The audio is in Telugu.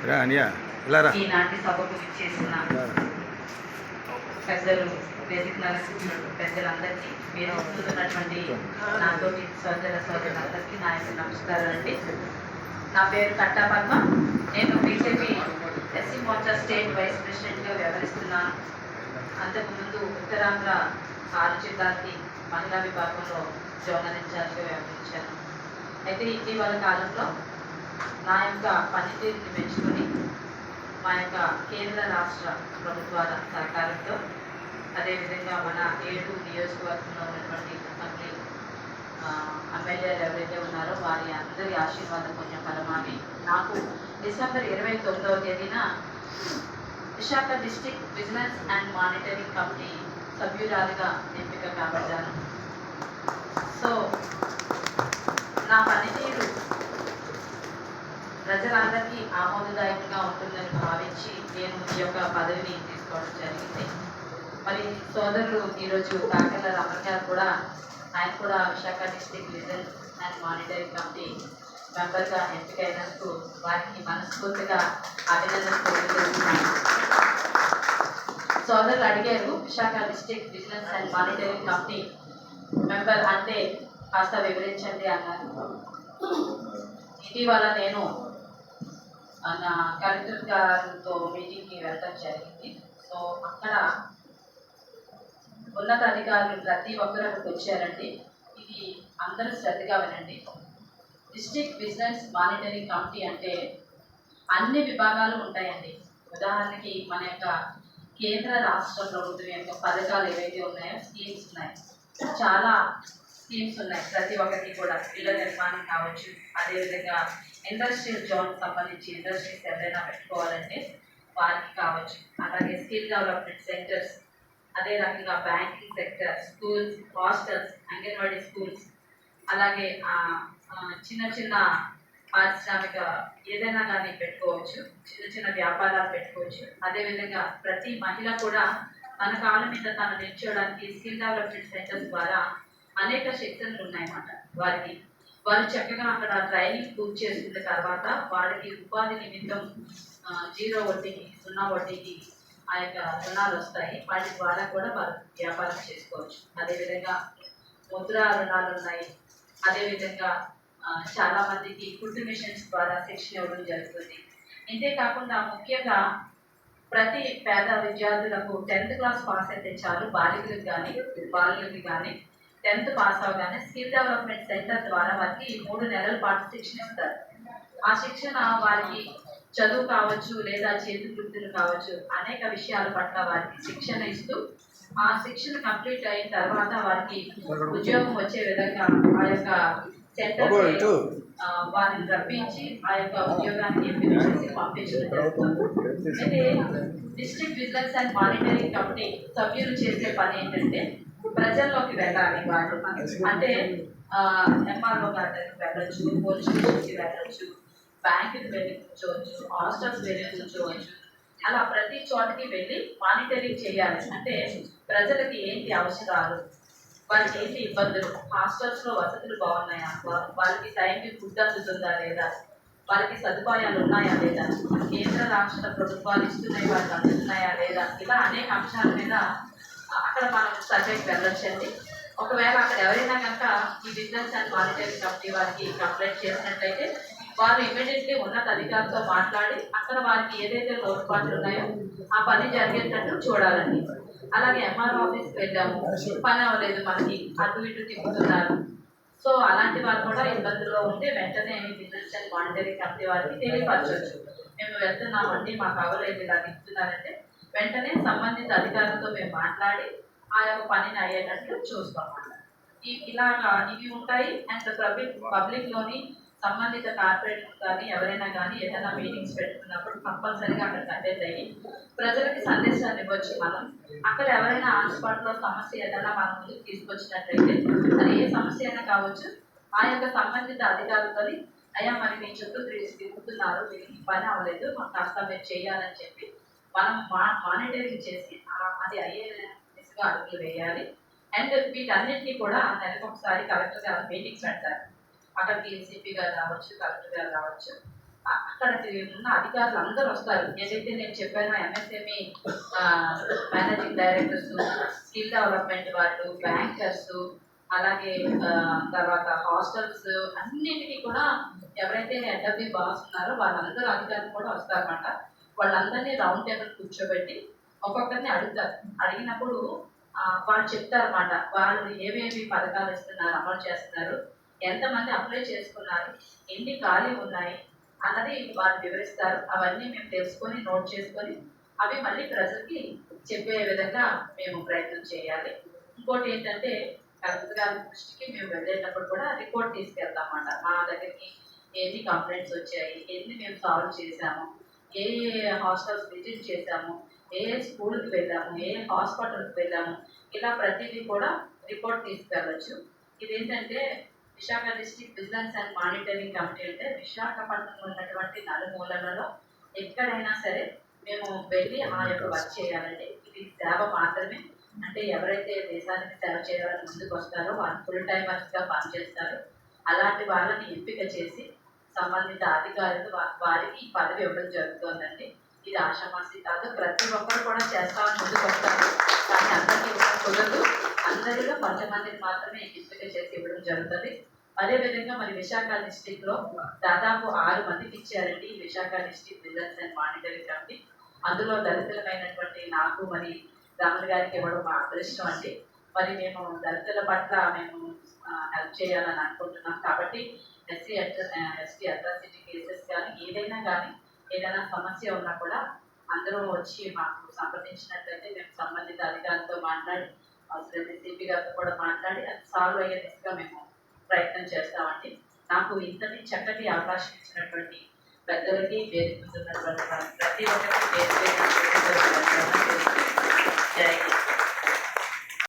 ఈనాటి సభకు ఇచ్చేసిన పెద్దలు, వేదిక పెద్దలందరికీ, మీరు చూస్తున్నటువంటి నాతోటి సోదరులందరికీ నా యొక్క నమస్కారం అండి. నా పేరు కట్టా పద్మ. నేను BJP SC Morcha state vice ప్రెసిడెంట్గా వ్యవహరిస్తున్నాను. అంతకుముందు ఉత్తరాంధ్ర 6 జిల్లాలకి మహిళా విభాగంలో జోనల్ ఇన్ఛార్జ్గా వ్యవహరించాను. అయితే ఇటీవల కాలంలో నా యొక్క పనితీరుని పెంచుకొని మా యొక్క కేంద్ర రాష్ట్ర ప్రభుత్వాల సహకారంతో, అదేవిధంగా మన 7 నియోజకవర్గంలో ఉన్నటువంటి అసెంబ్లీ ఎమ్మెల్యేలు ఎవరైతే ఉన్నారో వారి అందరి ఆశీర్వాదం కొంచెం ఫలమాని నాకు డిసెంబర్ 29వ తేదీన Visakha district business and monitoring committee సభ్యురాలుగా ఎంపిక కాబడ్డాను. సో నా పనితీరు ప్రజలందరికీ ఆమోదదాయకంగా ఉంటుందని భావించి నేను ఈ యొక్క పదవిని తీసుకోవడం జరిగింది. మరి సోదరులు ఈరోజు కాకల రమణ గారు కూడా, ఆయన కూడా Visakha district business and monitoring committee మెంబర్గా ఎంపికైనందుకు వారికి మనస్ఫూర్తిగా అభినందనలు తెలియజేస్తున్నాను. సోదరులు అడిగారు, Visakha district business and monitoring committee member అంటే కాస్త వివరించండి అన్నారు. ఇటీవల నేను నా కలెక్టర్ గారితో మీటింగ్కి వెళ్ళడం జరిగింది. సో అక్కడ ఉన్నతాధికారులు ప్రతి ఒక్కరు అక్కడికి వచ్చారండి. ఇది అందరూ శ్రద్ధగా వినండి. డిస్ట్రిక్ట్ బిజినెస్ మానిటరింగ్ కమిటీ అంటే అన్ని విభాగాలు ఉంటాయండి. ఉదాహరణకి మన యొక్క కేంద్ర రాష్ట్ర ప్రభుత్వం యొక్క పథకాలు ఏవైతే ఉన్నాయో, స్కీమ్స్ ఉన్నాయి, చాలా స్కీమ్స్ ఉన్నాయి. ప్రతి ఒక్కరికి కూడా ఇళ్ల నిర్మాణం కావచ్చు, అదేవిధంగా ఇండస్ట్రియల్ జోన్ సంబంధించి ఇండస్ట్రీస్ ఎవరైనా పెట్టుకోవాలంటే వారికి కావచ్చు, అలాగే స్కిల్ డెవలప్మెంట్ సెంటర్స్, అదే రకంగా banking sector, schools, hostels, anganwadi schools, అలాగే చిన్న చిన్న పారిశ్రామిక ఏదైనా కానీ పెట్టుకోవచ్చు, చిన్న చిన్న వ్యాపారాలు పెట్టుకోవచ్చు. అదేవిధంగా ప్రతి మహిళ కూడా తన కాళ్ళ మీద తను నిల్చోవడానికి స్కిల్ డెవలప్మెంట్ సెంటర్స్ ద్వారా అనేక శిక్షణలు ఉన్నాయన్నమాట. వారు చక్కగా అక్కడ ట్రైనింగ్ పూర్తి చేసుకున్న తర్వాత వాళ్ళకి ఉపాధి నిమిత్తం 0 వడ్డీకి 0 వడ్డీకి ఆ యొక్క రుణాలు వస్తాయి. వాటి ద్వారా కూడా వారు వ్యాపారం చేసుకోవచ్చు. అదేవిధంగా ముద్రా రుణాలు ఉన్నాయి. అదేవిధంగా చాలామందికి ఫుడ్ మిషన్స్ ద్వారా శిక్షణ ఇవ్వడం జరుగుతుంది. ఇంతే కాకుండా ముఖ్యంగా ప్రతి పేద విద్యార్థులకు 10th క్లాస్ పాస్ అయితే చాలు, బాలికలకు కానీ బాలులకి కానీ 10th పాస్ అవగానే స్కిల్ డెవలప్మెంట్ సెంటర్ ద్వారా వారికి 3 నెలల పాటు శిక్షణ ఇస్తారు. ఆ శిక్షణ వారికి చదువు కావచ్చు, లేదా చేతి వృత్తులు కావచ్చు, అనేక విషయాల పట్ల వారికి శిక్షణ ఇస్తూ ఆ శిక్షణ కంప్లీట్ అయిన తర్వాత వారికి ఉద్యోగం వచ్చే విధంగా ఆ యొక్క సెంటర్ వారిని రప్పించి ఆ యొక్క ఉద్యోగానికి ఎంపిక చేసి పంపించడం జరుగుతుంది. అయితే district business and monitoring committee సభ్యులు చేసే పని ఏంటంటే ప్రజల్లోకి వెళ్ళాలి. వాళ్ళు అంటే ఎంఆర్ఓ గారి వెళ్ళొచ్చు, పోలీస్ స్టేషన్కి వెళ్ళొచ్చు, బ్యాంకుకి వెళ్ళి కూర్చోవచ్చు, హాస్టల్స్ వెళ్ళి కూర్చోవచ్చు. అలా ప్రతి చోటకి వెళ్ళి మానిటరింగ్ చేయాలి. అంటే ప్రజలకి ఏంటి అవసరాలు, వాళ్ళకి ఏంటి ఇబ్బందులు, హాస్టల్స్లో వసతులు బాగున్నాయా, వాళ్ళకి టైంకి ఫుడ్ అందుతుందా లేదా, వాళ్ళకి సదుపాయాలు ఉన్నాయా లేదా, కేంద్ర రాష్ట్ర ప్రభుత్వాలు ఇస్తున్నాయి వాళ్ళకి అందుతున్నాయా లేదా, ఇలా అనేక అంశాల మీద అక్కడ మనం సర్వేకి వెళ్ళొచ్చండి. ఒకవేళ అక్కడ ఎవరైనా కనుక ఈ బిజినెస్ అండ్ మానిటరింగ్ కమిటీ వారికి కంప్లైంట్ చేసినట్లయితే వారు ఇమీడియట్లీ ఉన్నత అధికారులతో మాట్లాడి అక్కడ వారికి ఏదైతే లోటుపాట్లు ఉన్నాయో ఆ పని జరిగేటట్టు చూడాలండి. అలాగే ఎంఆర్ఓ ఆఫీస్కి వెళ్ళాము, పని అవ్వలేదు, మనకి అటు ఇటు తిప్పుతున్నారు. సో అలాంటి వారు కూడా ఇబ్బందుల్లో ఉంటే వెంటనే బిజినెస్ అండ్ మానిటరింగ్ కమిటీ వారికి తెలియపరచవచ్చు. మేము వెళ్తున్నామండి, మాకు అవ్వలేదు, ఇలా తిప్పుతున్నారంటే వెంటనే సంబంధిత అధికారులతో మేము మాట్లాడి ఆ యొక్క పనిని అయ్యేటట్లు చూస్తామన్నమాట. ఇలాగా ఇవి ఉంటాయి. అండ్ పబ్లిక్లోని సంబంధిత కార్పొరేట్ కానీ ఎవరైనా కానీ ఏదైనా మీటింగ్స్ పెట్టుకున్నప్పుడు కంపల్సరీగా అక్కడికి అటెండ్ అయ్యి ప్రజలకి సందేశాన్ని ఇవ్వచ్చు. మనం అక్కడ ఎవరైనా ఆన్ స్పాట్లో సమస్య ఏదైనా మన ముందుకు తీసుకొచ్చినట్లయితే అది ఏ సమస్య అయినా కావచ్చు, ఆ యొక్క సంబంధిత అధికారులతో అయ్యా మరి మీ చుట్టూ తిరుగుతున్నారు, దీనికి పని అవ్వలేదు, మాకు కాస్త మీరు చేయాలని చెప్పి మనం మానిటరింగ్ చేసి అది అయ్యే దిశగా అడుగులు వేయాలి. అండ్ వీటన్నిటినీ కూడా నెలకు ఒకసారి కలెక్టర్ గారు మీటింగ్స్ పెడతారు. అక్కడికి సిపి గారు రావచ్చు, కలెక్టర్ గారు రావచ్చు. అక్కడ ఉన్న అధికారులు అందరూ వస్తారు. ఏదైతే నేను చెప్పానో MSME managing directors, skill development వాళ్ళు, బ్యాంకర్స్, అలాగే తర్వాత హాస్టల్స్ అన్నిటికీ కూడా ఎవరైతే హెడ్ ఆఫ్ ది బాస్ ఉన్నారో వాళ్ళందరూ అధికారులు కూడా వస్తారన్నమాట. వాళ్ళందరినీ రౌండ్ టేబుల్ కూర్చోబెట్టి ఒక్కొక్కరిని అడుగుతారు. అడిగినప్పుడు వాళ్ళు చెప్తారన్నమాట. వాళ్ళు ఏమేమి పథకాలు ఇస్తున్నారు, అమలు చేస్తున్నారు, ఎంతమంది అప్లై చేసుకున్నారు, ఎన్ని ఖాళీ ఉన్నాయి అన్నది వాళ్ళు వివరిస్తారు. అవన్నీ మేము తెలుసుకొని నోట్ చేసుకొని అవి మళ్ళీ ప్రజలకి చెప్పే విధంగా మేము ప్రయత్నం చేయాలి. ఇంకోటి ఏంటంటే కలెక్టర్ గారి దృష్టికి మేము వెళ్ళేటప్పుడు కూడా రిపోర్ట్ తీసుకెళ్తామన్నమాట. మా దగ్గరికి ఎన్ని కంప్లైంట్స్ వచ్చాయి, ఎన్ని మేము సాల్వ్ చేశాము, ఏ ఏ హాస్టల్స్ విజిట్ చేశాము, ఏ ఏ స్కూల్కి వెళ్ళాము, ఏ ఏ హాస్పిటల్కి వెళ్ళాము, ఇలా ప్రతిదీ కూడా రిపోర్ట్ తీసుకెళ్ళచ్చు. ఇదేంటంటే Visakha district vigilance and monitoring committee అంటే విశాఖపట్నంలో ఉన్నటువంటి నలుమూలలలో ఎక్కడైనా సరే మేము వెళ్ళి ఆ యొక్క వర్క్ చేయాలండి. ఇది సేవ మాత్రమే. అంటే ఎవరైతే దేశానికి సేవ చేయాలని ముందుకు వస్తారో వాళ్ళు ఫుల్ టైమర్స్గా పనిచేస్తారు. అలాంటి వాళ్ళని ఎంపిక చేసి సంబంధిత అధికారులు వారికి ఈ పదవి ఇవ్వడం జరుగుతుందండి. ఇది ఆషామాషి కాదు. ప్రతి ఒక్కరు కూడా చేస్తామని ముందుకు వస్తారు, కానీ అందరికీ ఇవ్వడం కుదరదు. అందరిలో కొంతమందిని మాత్రమే ఎంపిక చేసి ఇవ్వడం జరుగుతుంది. అదేవిధంగా మరి విశాఖ డిస్టిక్లో దాదాపు 6 మందికి ఇచ్చారండి Visakha district vigilance and monitoring committee. అందులో దళితులమైనటువంటి నాకు మరి రాములు గారికి ఇవ్వడం మా అదృష్టం అండి. మరి మేము దళితుల పట్ల మేము హెల్ప్ చేయాలని అనుకుంటున్నాం. కాబట్టి ఎస్సీ అట్రాసిటీ కేసెస్ కానీ ఏదైనా సమస్య ఉన్నా కూడా అందరూ వచ్చి మాకు సంప్రదించినట్లయితే మేము సంబంధిత అధికారులతో మాట్లాడి అవసరమైతే సిపి గారితో కూడా మాట్లాడి అది సాల్వ్ అయ్యే దిశగా మేము ప్రయత్నం చేస్తామండి. నాకు ఇంతటి చక్కటి అవకాశం ఇచ్చినటువంటి పెద్దలకి వేదిక ఉన్నటువంటి ప్రతి ఒక్కరికి